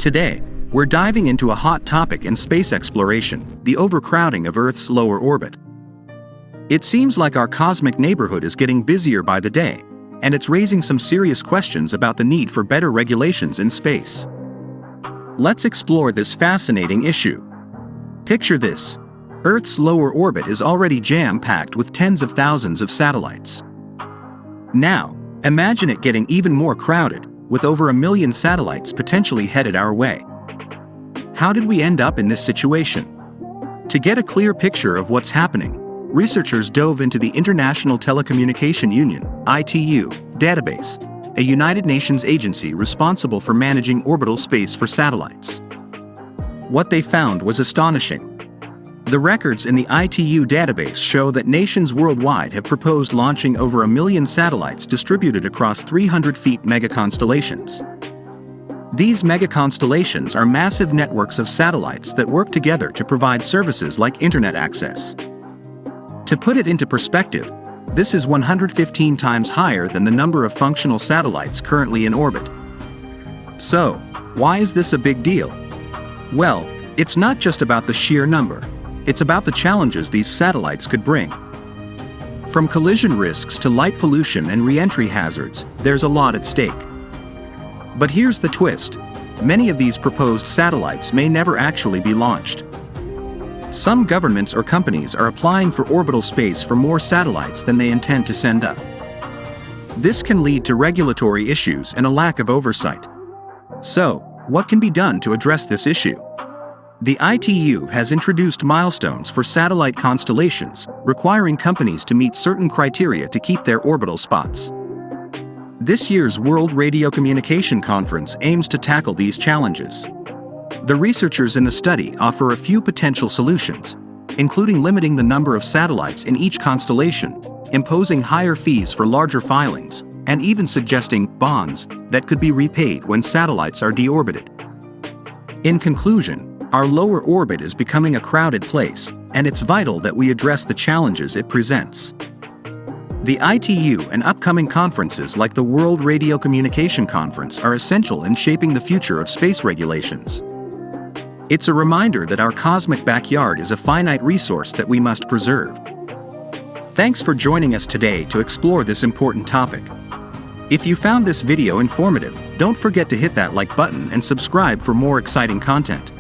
Today, we're diving into a hot topic in space exploration, the overcrowding of Earth's lower orbit. It seems like our cosmic neighborhood is getting busier by the day, and it's raising some serious questions about the need for better regulations in space. Let's explore this fascinating issue. Picture this. Earth's lower orbit is already jam-packed with tens of thousands of satellites. Now, imagine it getting even more crowded, with over 1 million satellites potentially headed our way. How did we end up in this situation? To get a clear picture of what's happening, researchers dove into the International Telecommunication Union (ITU) database, a United Nations agency responsible for managing orbital space for satellites. What they found was astonishing. The records in the ITU database show that nations worldwide have proposed launching over 1 million satellites distributed across 300 feet megaconstellations. These megaconstellations are massive networks of satellites that work together to provide services like internet access. To put it into perspective, this is 115 times higher than the number of functional satellites currently in orbit. So, why is this a big deal? Well, it's not just about the sheer number. It's about the challenges these satellites could bring. From collision risks to light pollution and reentry hazards, there's a lot at stake. But here's the twist. Many of these proposed satellites may never actually be launched. Some governments or companies are applying for orbital space for more satellites than they intend to send up. This can lead to regulatory issues and a lack of oversight. So, what can be done to address this issue? The ITU has introduced milestones for satellite constellations, requiring companies to meet certain criteria to keep their orbital spots. This year's World Radio Communication Conference aims to tackle these challenges. The researchers in the study offer a few potential solutions, including limiting the number of satellites in each constellation, imposing higher fees for larger filings, and even suggesting bonds that could be repaid when satellites are deorbited. In conclusion, our lower orbit is becoming a crowded place, and it's vital that we address the challenges it presents. The ITU and upcoming conferences like the World Radio Communication Conference are essential in shaping the future of space regulations. It's a reminder that our cosmic backyard is a finite resource that we must preserve. Thanks for joining us today to explore this important topic. If you found this video informative, don't forget to hit that like button and subscribe for more exciting content.